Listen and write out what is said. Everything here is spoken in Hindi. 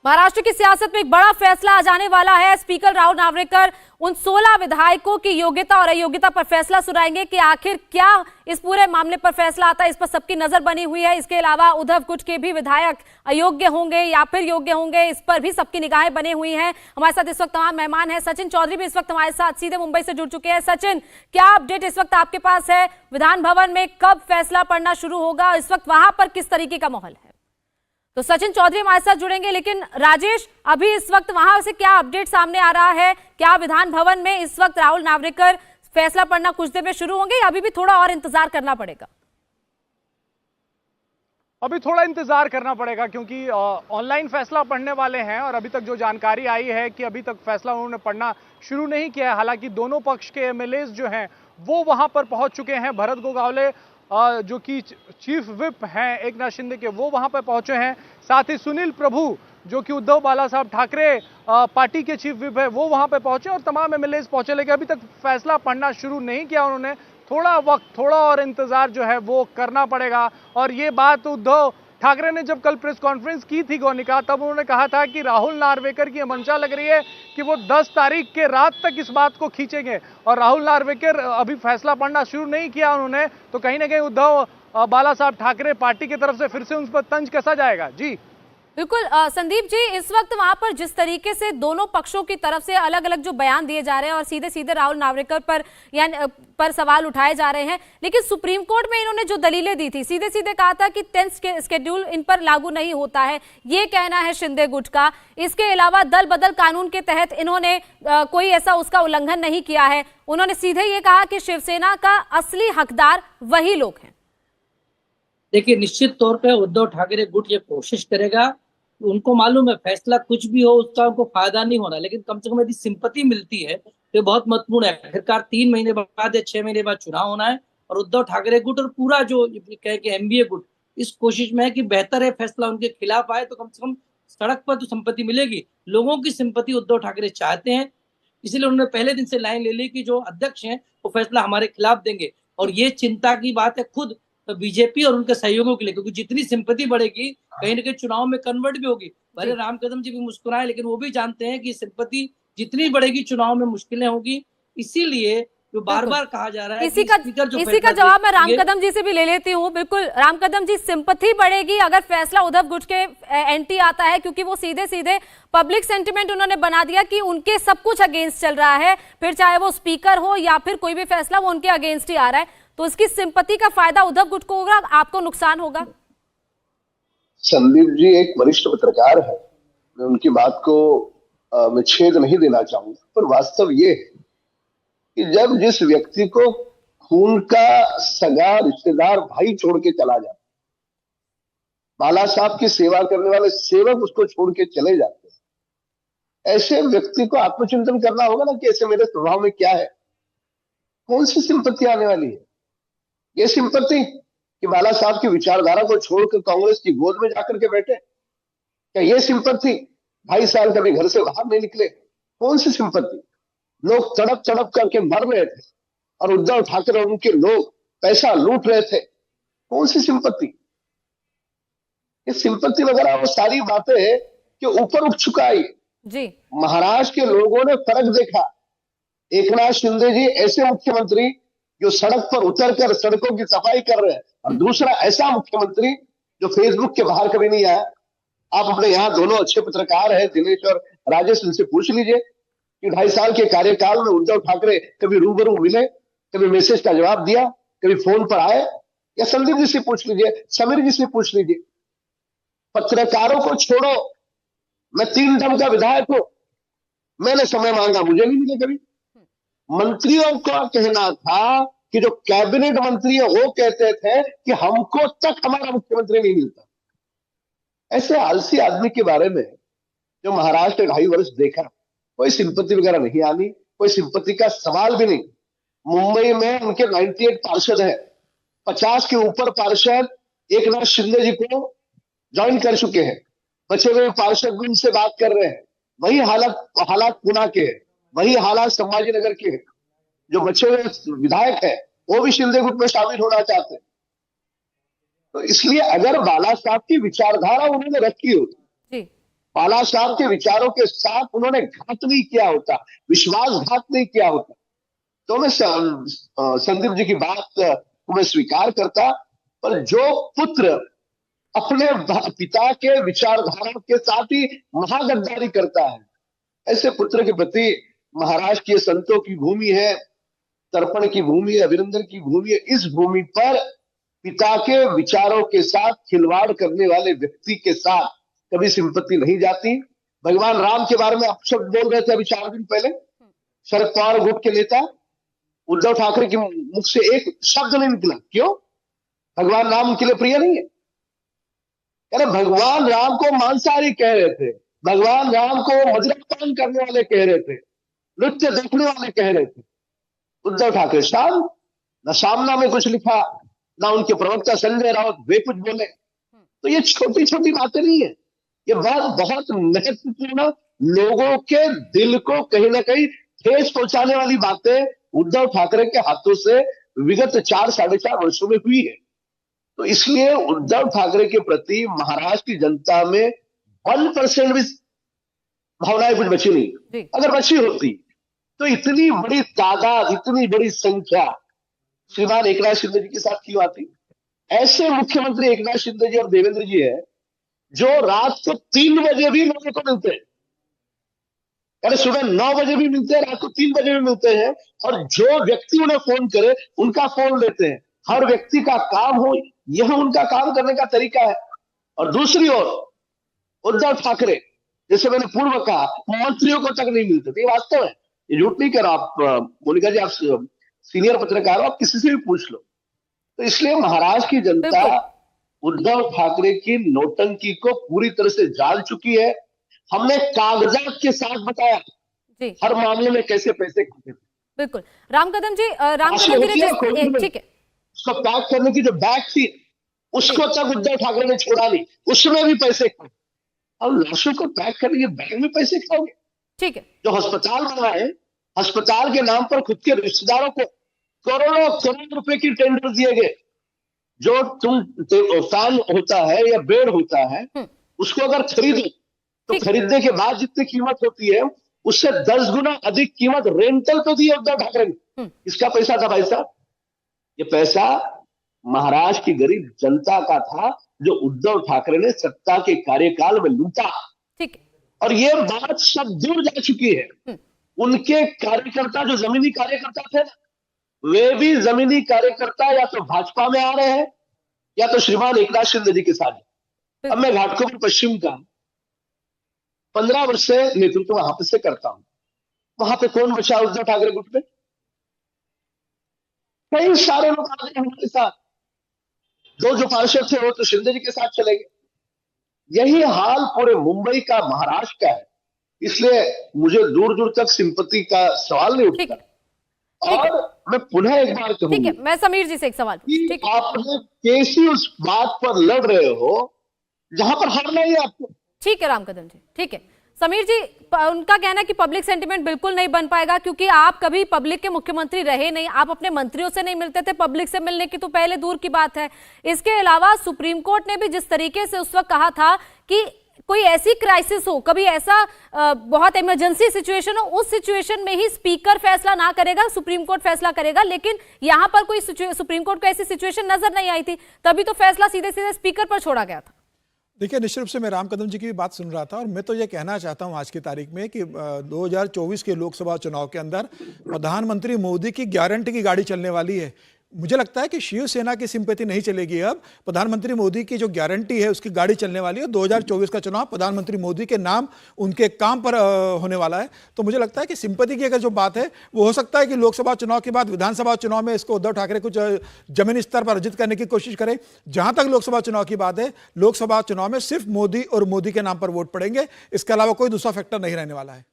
महाराष्ट्र की सियासत में एक बड़ा फैसला आ जाने वाला है। स्पीकर राहुल नार्वेकर उन 16 विधायकों की योग्यता और अयोग्यता पर फैसला सुनाएंगे कि आखिर क्या इस पूरे मामले पर फैसला आता है। इस पर सबकी नजर बनी हुई है। इसके अलावा उद्धव गुट के भी विधायक अयोग्य होंगे या फिर योग्य होंगे, इस पर भी सबकी निगाहें बनी हुई हैं। हमारे साथ इस वक्त तमाम मेहमान हैं। सचिन चौधरी भी इस वक्त हमारे साथ सीधे मुंबई से जुड़ चुके हैं। सचिन, क्या अपडेट इस वक्त आपके पास है? विधान भवन में कब फैसला पड़ना शुरू होगा? इस वक्त वहां पर किस तरीके का माहौल है? तो सचिन चौधरी हमारे साथ जुड़ेंगे, लेकिन राजेश, अभी इस वक्त वहां से क्या अपडेट सामने आ रहा है? क्या विधान भवन में इस वक्त राहुल नार्वेकर फैसला पढ़ना कुछ देर में शुरू होंगे या अभी भी थोड़ा और इंतजार करना पड़ेगा? अभी थोड़ा इंतजार करना पड़ेगा क्योंकि ऑनलाइन फैसला पढ़ने वाले हैं और अभी तक जो जानकारी आई है कि अभी तक फैसला उन्होंने पढ़ना शुरू नहीं किया है। हालांकि दोनों पक्ष के एमएलएज जो हैं वो वहां पर पहुंच चुके हैं। भरत गोगावले जो कि चीफ विप हैं एकनाथ शिंदे के, वो वहां पर पहुंचे हैं। साथ ही सुनील प्रभु जो कि उद्धव बाला साहब ठाकरे पार्टी के चीफ विप है, वो वहां पर पहुंचे और तमाम एमएलएज पहुंचे, लेकिन अभी तक फैसला पढ़ना शुरू नहीं किया उन्होंने। थोड़ा वक्त, थोड़ा और इंतजार जो है वो करना पड़ेगा। और ये बात उद्धव ठाकरे ने जब कल प्रेस कॉन्फ्रेंस की थी गौनिका, तब उन्होंने कहा था कि राहुल नार्वेकर की मंशा लग रही है कि वो 10 तारीख के रात तक इस बात को खींचेंगे। और राहुल नार्वेकर अभी फैसला पढ़ना शुरू नहीं किया उन्होंने, तो कहीं ना कहीं उद्धव बाला साहब ठाकरे पार्टी की तरफ से फिर से उन पर तंज कसा जाएगा। जी बिल्कुल संदीप जी, इस वक्त वहां पर जिस तरीके से दोनों पक्षों की तरफ से अलग अलग जो बयान दिए जा रहे हैं और सीधे सीधे राहुल नार्वेकर पर सवाल उठाए जा रहे हैं, लेकिन सुप्रीम कोर्ट में इन्होंने जो दलीलें दी थी, सीधे सीधे कहा था कि 10th शेड्यूल इन पर लागू नहीं होता है, ये कहना है शिंदे गुट का। इसके अलावा दल बदल कानून के तहत इन्होंने कोई ऐसा उसका उल्लंघन नहीं किया है। उन्होंने सीधे ये कहा कि शिवसेना का असली हकदार वही लोग हैं। देखिए, निश्चित तौर पे उद्धव ठाकरे गुट ये कोशिश करेगा। उनको मालूम है फैसला कुछ भी हो उसका उनको फायदा नहीं होना, लेकिन कम से कम यदि सिंपत्ति मिलती है तो बहुत महत्वपूर्ण है। आखिरकार 3 महीने बाद या 6 महीने बाद चुनाव होना है और उद्धव ठाकरे गुट और पूरा जो कहे कि एमबीए गुट इस कोशिश में है कि बेहतर है फैसला उनके खिलाफ आए तो कम से कम सड़क पर तो संपत्ति मिलेगी। लोगों की सिंपत्ति उद्धव ठाकरे चाहते हैं, इसीलिए उन्होंने पहले दिन से लाइन ले ली कि जो अध्यक्ष हैं वो फैसला हमारे खिलाफ देंगे। और ये चिंता की बात है खुद बीजेपी और उनके सहयोगियों के लिए, क्योंकि जितनी सिंपत्ति बढ़ेगी कहीं ना कहीं चुनाव में कन्वर्ट भी होगी। भले राम कदम जी भी मुस्कुराए, लेकिन वो भी जानते हैं कि सिंपत्ति जितनी बढ़ेगी चुनाव में मुश्किलें होगी। इसीलिए जो बार बार कहा जा रहा है इसी का जवाब मैं राम कदम जी से भी ले लेती हूँ। बिल्कुल राम कदम जी, सिंपैथी बढ़ेगी अगर फैसला उद्धव गुट के एंटी आता है, क्योंकि वो सीधे सीधे पब्लिक सेंटिमेंट उन्होंने बना दिया कि उनके सब कुछ अगेंस्ट चल रहा है, फिर चाहे वो स्पीकर हो या फिर कोई भी फैसला वो उनके अगेंस्ट ही आ रहा है। तो इसकी सिंपैथी का फायदा उद्धव गुट को होगा, आपको नुकसान होगा। संदीप जी एक वरिष्ठ पत्रकार है, मैं उनकी बात को मैं छेद नहीं देना चाहूंगा, पर वास्तव ये है कि जब जिस व्यक्ति को खून का सगा रिश्तेदार भाई छोड़ के चला जाता, बाला साहब की सेवा करने वाले सेवक उसको छोड़ के चले जाते हैं, ऐसे व्यक्ति को आत्मचिंतन करना होगा ना कि ऐसे मेरे स्वभाव में क्या है, कौन सी सिंपत्ति आने वाली है। ये सिंपत्ति कि बाला साहब की विचारधारा को छोड़कर कांग्रेस की गोद में जाकर के बैठे, क्या ये सिंपत्ति 2.5 साल कभी घर से बाहर नहीं निकले, कौन सी सिंपत्ति। लोग तड़प तड़प करके मर रहे थे और उद्धव ठाकरे और उनके लोग पैसा लूट रहे थे, कौन सी सिंपत्ति। ये सिंपत्ति वगैरह वो सारी बातें कि ऊपर उठ चुका है ये जी। महाराष्ट्र के लोगों ने फर्क देखा। एकनाथ शिंदे जी ऐसे मुख्यमंत्री जो सड़क पर उतरकर सड़कों की सफाई कर रहे हैं, और दूसरा ऐसा मुख्यमंत्री जो फेसबुक के बाहर कभी नहीं आया। आप अपने यहाँ दोनों अच्छे पत्रकार हैं, दिनेश और राजेश, उनसे पूछ लीजिए कि 2.5 साल के कार्यकाल में उद्धव ठाकरे कभी रूबरू मिले, कभी मैसेज का जवाब दिया, कभी फोन पर आए। या संदीप जी से पूछ लीजिए, समीर जी से पूछ लीजिए। पत्रकारों को छोड़ो, मैं 3 टर्म का विधायक हूं, मैंने समय मांगा, मुझे नहीं मिले कभी। मंत्रियों का कहना था कि जो कैबिनेट मंत्री है वो कहते थे कि हमको तक हमारा मुख्यमंत्री नहीं मिलता। ऐसे आलसी आदमी के बारे में जो महाराष्ट्र 2.5 वर्ष देखा, कोई सिंपत्ति वगैरह नहीं आनी, कोई सिंपत्ति का सवाल भी नहीं। मुंबई में उनके 98 पार्षद हैं, 50 के ऊपर पार्षद एकनाथ शिंदे जी को ज्वाइन कर चुके हैं, बचे हुए पार्षद भी उनसे बात कर रहे हैं। वही हालात पुणे के हैं, वही हालात संभाजीनगर के हैं। जो बचे हुए विधायक हैं वो भी शिंदे गुट में शामिल होना चाहते हैं। तो इसलिए अगर बाला साहब की विचारधारा उन्होंने रखी होती पाला साहब के विचारों के साथ उन्होंने घात नहीं किया होता, विश्वासघात नहीं किया होता, तो मैं संदीप जी की बात को मैं स्वीकार करता। पर जो पुत्र अपने पिता के विचारधारा के साथ ही महागद्दारी करता है, ऐसे पुत्र के प्रति महाराष्ट्र की संतों की भूमि है, तर्पण की भूमि है, अभिनंदन की भूमि है। इस भूमि पर पिता के विचारों के साथ खिलवाड़ करने वाले व्यक्ति के साथ कभी सिंपत्ति नहीं जाती। भगवान राम के बारे में आप शब्द बोल रहे थे अभी 4 दिन पहले, शरद पवार गुट के नेता उद्धव ठाकरे के मुख से एक शब्द नहीं निकला। क्यों? भगवान राम उनके लिए प्रिय नहीं है? अरे भगवान राम को मांसाहारी कह रहे थे, भगवान राम को मदिरापान करने वाले कह रहे थे, नृत्य देखने वाले कह रहे थे। उद्धव ठाकरे साहब न सामना में कुछ लिखा, ना उनके प्रवक्ता संजय राउत वे कुछ बोले। तो ये छोटी छोटी बातें नहीं है, ये बहुत महत्वपूर्ण, लोगों के दिल को कहीं ना कहीं ठेस पहुंचाने वाली बातें उद्धव ठाकरे के हाथों से विगत 4-4.5 वर्षों में हुई है। तो इसलिए उद्धव ठाकरे के प्रति महाराष्ट्र की जनता में 1% भी भावनाएं कुछ बची नहीं। अगर बची होती तो इतनी बड़ी तादाद, इतनी बड़ी संख्या श्रीमान एकनाथ शिंदे जी के साथ क्यों आती? ऐसे मुख्यमंत्री एकनाथ शिंदे जी और देवेंद्र जी है जो रात को 3 बजे भी लोगों को मिलते हैं, अरे सुबह 9 बजे भी मिलते हैं, रात को 3 बजे भी मिलते हैं, और जो व्यक्ति उन्हें फोन करे उनका फोन लेते हैं। हर व्यक्ति का काम हो, यह उनका काम करने का तरीका है। और दूसरी ओर उद्धव ठाकरे, जैसे मैंने पूर्व कहा, मंत्रियों को तक नहीं मिलते थे। ये वास्तव है, ये झूठ नहीं कर रहा। आप मोनिका जी, आप सीनियर पत्रकार हो, आप किसी से भी पूछ लो। तो इसलिए महाराष्ट्र की जनता उद्धव ठाकरे की नौटंकी को पूरी तरह से जान चुकी है। हमने कागजात के साथ बताया जी हर मामले में कैसे पैसे खाते थे। बिल्कुल। राम कदम जी ने ठीक है, उसको पैक करने की जो बैग थी उसको तक उद्धव ठाकरे ने छोड़ा नहीं, उसमें भी पैसे खाए। अब लाशों को पैक करने के बैग में पैसे खाओगे? ठीक है। जो अस्पताल बना है, अस्पताल के नाम पर खुद के रिश्तेदारों को करोड़ों करोड़ रुपए की टेंडर दिए गए। जो फैन होता है या बेड होता है, उसको अगर खरीदो तो खरीदने के बाद जितनी कीमत होती है उससे 10 गुना अधिक कीमत रेंटल पे दी है उद्धव ठाकरे ने। इसका पैसा था भाई साहब, ये पैसा महाराष्ट्र की गरीब जनता का था जो उद्धव ठाकरे ने सत्ता के कार्यकाल में लूटा। ठीक है। और ये बात सब दूर जा चुकी है। उनके कार्यकर्ता, जो जमीनी कार्यकर्ता थे, वे भी जमीनी कार्यकर्ता या तो भाजपा में आ रहे हैं या तो श्रीमान एकनाथ शिंदे जी के साथ। अब मैं घाटकोपर पश्चिम का 15 वर्ष से नेतृत्व वहां से करता हूं। वहां पे कौन बचा उद्धव ठाकरे गुट में? कई सारे लोग आ गए हमारे साथ। जो पार्षद थे वो तो शिंदे जी के साथ चले गए। यही हाल पूरे मुंबई का, महाराष्ट्र का है। इसलिए मुझे दूर दूर तक सिंपत्ति का सवाल नहीं उठता। और मैं पुनः एक बार कहूंगा, ठीक है, मैं समीर जी से एक सवाल, ठीक, आपने कैसी उस बात पर लड़ रहे हो जहां पर हारना ही है आपको। ठीक है राम कदम जी, ठीक है। समीर जी, उनका कहना है कि पब्लिक सेंटिमेंट बिल्कुल नहीं बन पाएगा क्योंकि आप कभी पब्लिक के मुख्यमंत्री रहे नहीं, आप अपने मंत्रियों से नहीं मिलते थे, पब्लिक से मिलने की तो पहले दूर की बात है। इसके अलावा सुप्रीम कोर्ट ने भी जिस तरीके से उस वक्त कहा था कि कोई ऐसी क्राइसिस हो, कभी ऐसा बहुत इमरजेंसी सिचुएशन हो, उस सिचुएशन में ही स्पीकर फैसला ना करेगा, सुप्रीम कोर्ट फैसला करेगा। लेकिन यहां पर कोई सुप्रीम कोर्ट को ऐसी सिचुएशन नजर नहीं आई थी, तभी तो फैसला सीधे सीधे स्पीकर पर छोड़ा गया था। देखिए, निश्चित रूप से मैं राम कदम जी की भी बात सुन रहा था और मैं तो ये कहना चाहता हूं आज की तारीख में कि 2024 के लोकसभा चुनाव के अंदर प्रधानमंत्री मोदी की गारंटी की गाड़ी चलने वाली है। मुझे लगता है कि शिवसेना की सिंपैथी नहीं चलेगी। अब प्रधानमंत्री मोदी की जो गारंटी है उसकी गाड़ी चलने वाली है। 2024 का चुनाव प्रधानमंत्री मोदी के नाम, उनके काम पर होने वाला है। तो मुझे लगता है कि सिंपैथी की अगर जो बात है वो हो सकता है कि लोकसभा चुनाव के बाद विधानसभा चुनाव में इसको उद्धव ठाकरे कुछ जमीनी स्तर पर अर्जित करने की कोशिश करें। जहां तक लोकसभा चुनाव की बात है, लोकसभा चुनाव में सिर्फ मोदी और मोदी के नाम पर वोट पड़ेंगे, इसके अलावा कोई दूसरा फैक्टर नहीं रहने वाला है।